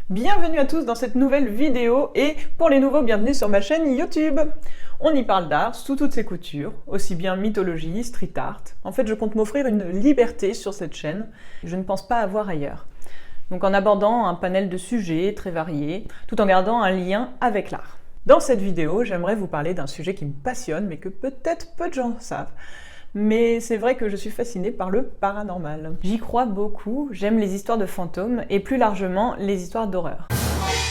Bienvenue à tous dans cette nouvelle vidéo et pour les nouveaux, bienvenue sur ma chaîne YouTube. On y parle d'art sous toutes ses coutures, aussi bien mythologie, street art. En fait, je compte m'offrir une liberté sur cette chaîne que je ne pense pas avoir ailleurs. Donc en abordant un panel de sujets très variés, tout en gardant un lien avec l'art. Dans cette vidéo, j'aimerais vous parler d'un sujet qui me passionne, mais que peut-être peu de gens savent. Mais c'est vrai que je suis fascinée par le paranormal. J'y crois beaucoup, j'aime les histoires de fantômes et plus largement les histoires d'horreur.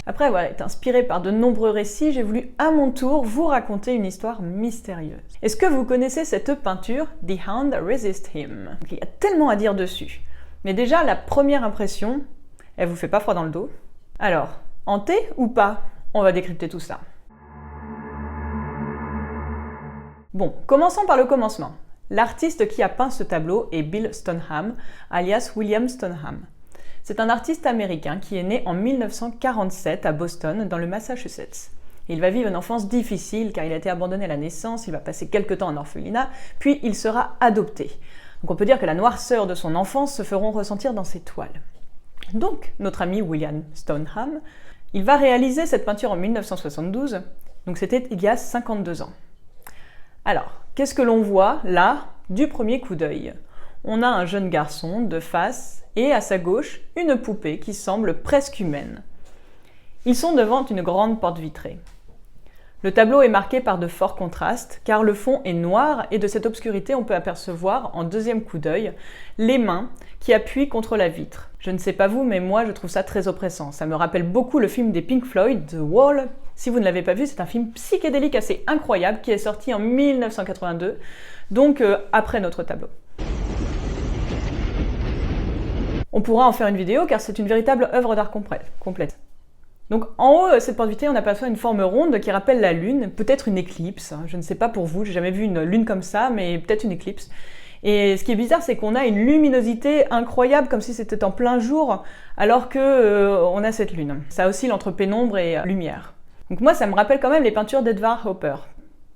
Après avoir été inspirée par de nombreux récits, j'ai voulu à mon tour vous raconter une histoire mystérieuse. Est-ce que vous connaissez cette peinture « The Hand Resists Him » ? Il y a tellement à dire dessus. Mais déjà, la première impression, elle vous fait pas froid dans le dos? Alors, hanté ou pas? On va décrypter tout ça. Bon, commençons par le commencement. L'artiste qui a peint ce tableau est Bill Stoneham, alias William Stoneham. C'est un artiste américain qui est né en 1947 à Boston, dans le Massachusetts. Il va vivre une enfance difficile car il a été abandonné à la naissance, il va passer quelques temps en orphelinat, puis il sera adopté. Donc on peut dire que la noirceur de son enfance se feront ressentir dans ses toiles. Donc, notre ami William Stoneham, il va réaliser cette peinture en 1972, donc c'était il y a 52 ans. Alors, qu'est-ce que l'on voit là, du premier coup d'œil? On a un jeune garçon de face et à sa gauche, une poupée qui semble presque humaine. Ils sont devant une grande porte vitrée. Le tableau est marqué par de forts contrastes car le fond est noir et de cette obscurité on peut apercevoir en deuxième coup d'œil les mains qui appuient contre la vitre. Je ne sais pas vous mais moi je trouve ça très oppressant. Ça me rappelle beaucoup le film des Pink Floyd, The Wall. Si vous ne l'avez pas vu, c'est un film psychédélique assez incroyable qui est sorti en 1982, donc après notre tableau. On pourra en faire une vidéo car c'est une véritable œuvre d'art complète. Donc en haut, cette porte vitrée, on aperçoit une forme ronde qui rappelle la lune, peut-être une éclipse, je ne sais pas pour vous, j'ai jamais vu une lune comme ça, mais peut-être une éclipse. Et ce qui est bizarre, c'est qu'on a une luminosité incroyable, comme si c'était en plein jour, alors que on a cette lune. Ça oscille entre pénombre et lumière. Donc moi, ça me rappelle quand même les peintures d'Edvard Hopper.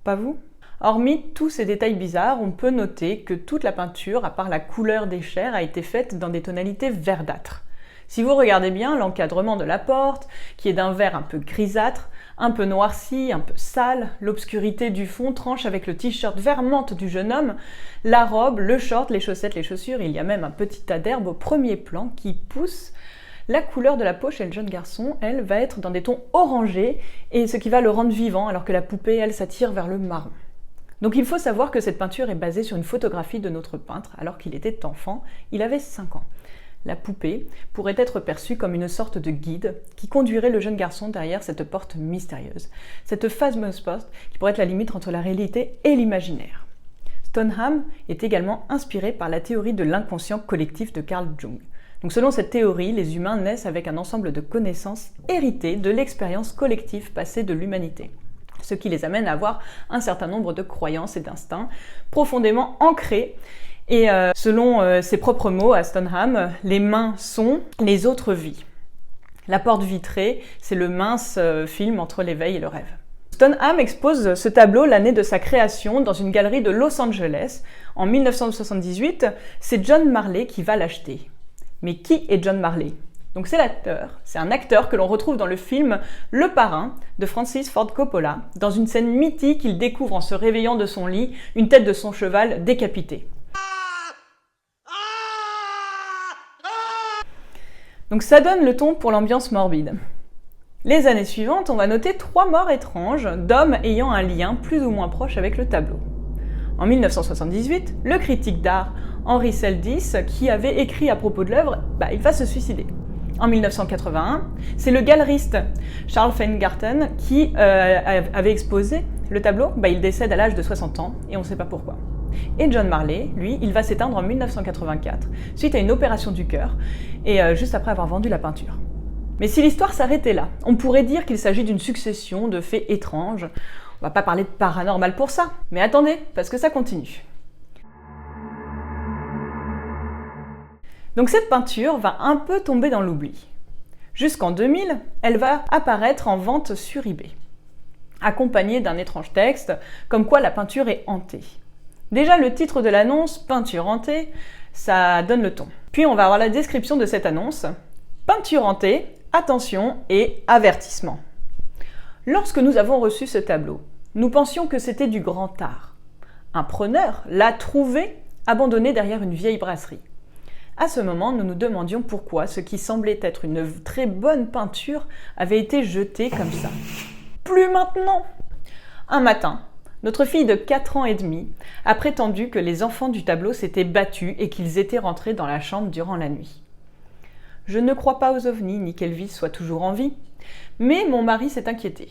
Pas vous ? Hormis tous ces détails bizarres, on peut noter que toute la peinture, à part la couleur des chairs, a été faite dans des tonalités verdâtres. Si vous regardez bien l'encadrement de la porte, qui est d'un vert un peu grisâtre, un peu noirci, un peu sale, l'obscurité du fond tranche avec le t-shirt vert menthe du jeune homme, la robe, le short, les chaussettes, les chaussures, il y a même un petit tas d'herbe au premier plan qui pousse. La couleur de la peau chez le jeune garçon, elle, va être dans des tons orangés, et ce qui va le rendre vivant, alors que la poupée, elle, s'attire vers le marron. Donc il faut savoir que cette peinture est basée sur une photographie de notre peintre, alors qu'il était enfant, il avait 5 ans. La poupée pourrait être perçue comme une sorte de guide qui conduirait le jeune garçon derrière cette porte mystérieuse. Cette fameuse porte qui pourrait être la limite entre la réalité et l'imaginaire. Stoneham est également inspiré par la théorie de l'inconscient collectif de Carl Jung. Donc selon cette théorie, les humains naissent avec un ensemble de connaissances héritées de l'expérience collective passée de l'humanité. Ce qui les amène à avoir un certain nombre de croyances et d'instincts profondément ancrés. Et selon ses propres mots à Stoneham, les mains sont, les autres vies. La porte vitrée, c'est le mince film entre l'éveil et le rêve. Stoneham expose ce tableau l'année de sa création dans une galerie de Los Angeles. En 1978, c'est John Marley qui va l'acheter. Mais qui est John Marley ? Donc c'est un acteur que l'on retrouve dans le film Le Parrain de Francis Ford Coppola. Dans une scène mythique, il découvre en se réveillant de son lit une tête de son cheval décapitée. Donc ça donne le ton pour l'ambiance morbide. Les années suivantes, on va noter 3 morts étranges d'hommes ayant un lien plus ou moins proche avec le tableau. En 1978, le critique d'art Henry Seldes, qui avait écrit à propos de l'œuvre, il va se suicider. En 1981, c'est le galeriste Charles Feingarten qui avait exposé le tableau. Il décède à l'âge de 60 ans et on ne sait pas pourquoi. Et John Marley, lui, il va s'éteindre en 1984 suite à une opération du cœur et juste après avoir vendu la peinture. Mais si l'histoire s'arrêtait là, on pourrait dire qu'il s'agit d'une succession de faits étranges. On va pas parler de paranormal pour ça, mais attendez, parce que ça continue. Donc cette peinture va un peu tomber dans l'oubli. Jusqu'en 2000, elle va apparaître en vente sur eBay, accompagnée d'un étrange texte, comme quoi la peinture est hantée. Déjà le titre de l'annonce, peinture hantée, ça donne le ton. Puis on va avoir la description de cette annonce. Peinture hantée, Attention et avertissement. Lorsque nous avons reçu ce tableau, nous pensions que c'était du grand art. Un preneur l'a trouvé abandonné derrière une vieille brasserie. À ce moment, nous nous demandions pourquoi ce qui semblait être une très bonne peinture avait été jeté comme ça. Plus maintenant! Un matin, notre fille de 4 ans et demi a prétendu que les enfants du tableau s'étaient battus et qu'ils étaient rentrés dans la chambre durant la nuit. Je ne crois pas aux ovnis ni qu'Elvis soit toujours en vie, mais mon mari s'est inquiété.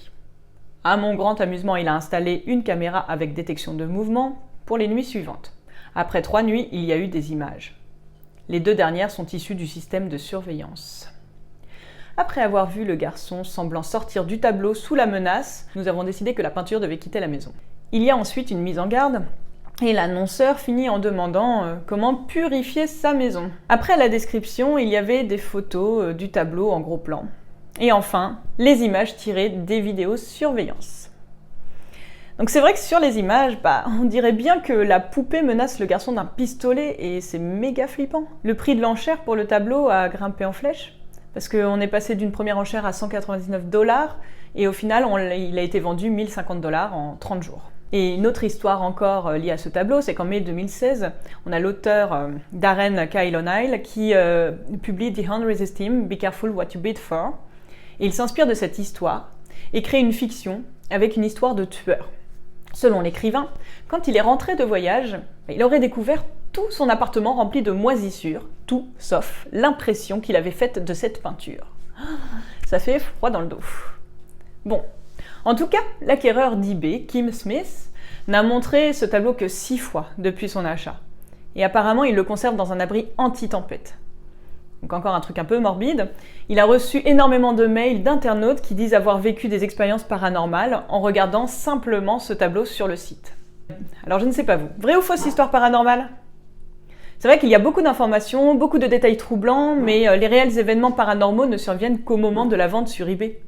À mon grand amusement, il a installé une caméra avec détection de mouvement pour les nuits suivantes. Après 3 nuits, il y a eu des images. Les 2 dernières sont issues du système de surveillance. Après avoir vu le garçon semblant sortir du tableau sous la menace, nous avons décidé que la peinture devait quitter la maison. Il y a ensuite une mise en garde, et l'annonceur finit en demandant comment purifier sa maison. Après la description, il y avait des photos du tableau en gros plan. Et enfin, les images tirées des vidéos surveillance. Donc c'est vrai que sur les images, on dirait bien que la poupée menace le garçon d'un pistolet et c'est méga flippant. Le prix de l'enchère pour le tableau a grimpé en flèche, parce qu'on est passé d'une première enchère à 199 $, et au final, il a été vendu 1050 $ en 30 jours. Et une autre histoire encore liée à ce tableau, c'est qu'en mai 2016, on a l'auteur Darren Kyle O'Neill qui publie The Hundredth Theme, Be Careful What You Bid For. Et il s'inspire de cette histoire et crée une fiction avec une histoire de tueur. Selon l'écrivain, quand il est rentré de voyage, il aurait découvert tout son appartement rempli de moisissures, tout sauf l'impression qu'il avait faite de cette peinture. Ça fait froid dans le dos. Bon, en tout cas, l'acquéreur d'eBay, Kim Smith, n'a montré ce tableau que 6 fois depuis son achat. Et apparemment, il le conserve dans un abri anti-tempête. Donc encore un truc un peu morbide. Il a reçu énormément de mails d'internautes qui disent avoir vécu des expériences paranormales en regardant simplement ce tableau sur le site. Alors je ne sais pas vous, vraie ou fausse histoire paranormale ? C'est vrai qu'il y a beaucoup d'informations, beaucoup de détails troublants, mais les réels événements paranormaux ne surviennent qu'au moment de la vente sur eBay.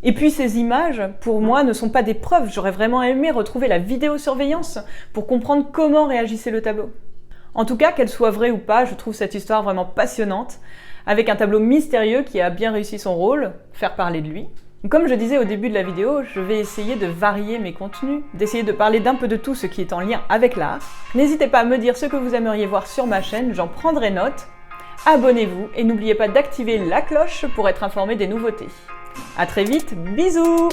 Et puis ces images, pour moi, ne sont pas des preuves. J'aurais vraiment aimé retrouver la vidéosurveillance pour comprendre comment réagissait le tableau. En tout cas, qu'elle soit vraie ou pas, je trouve cette histoire vraiment passionnante, avec un tableau mystérieux qui a bien réussi son rôle, faire parler de lui. Comme je disais au début de la vidéo, je vais essayer de varier mes contenus, d'essayer de parler d'un peu de tout ce qui est en lien avec l'art. N'hésitez pas à me dire ce que vous aimeriez voir sur ma chaîne, j'en prendrai note. Abonnez-vous et n'oubliez pas d'activer la cloche pour être informé des nouveautés. À très vite, bisous!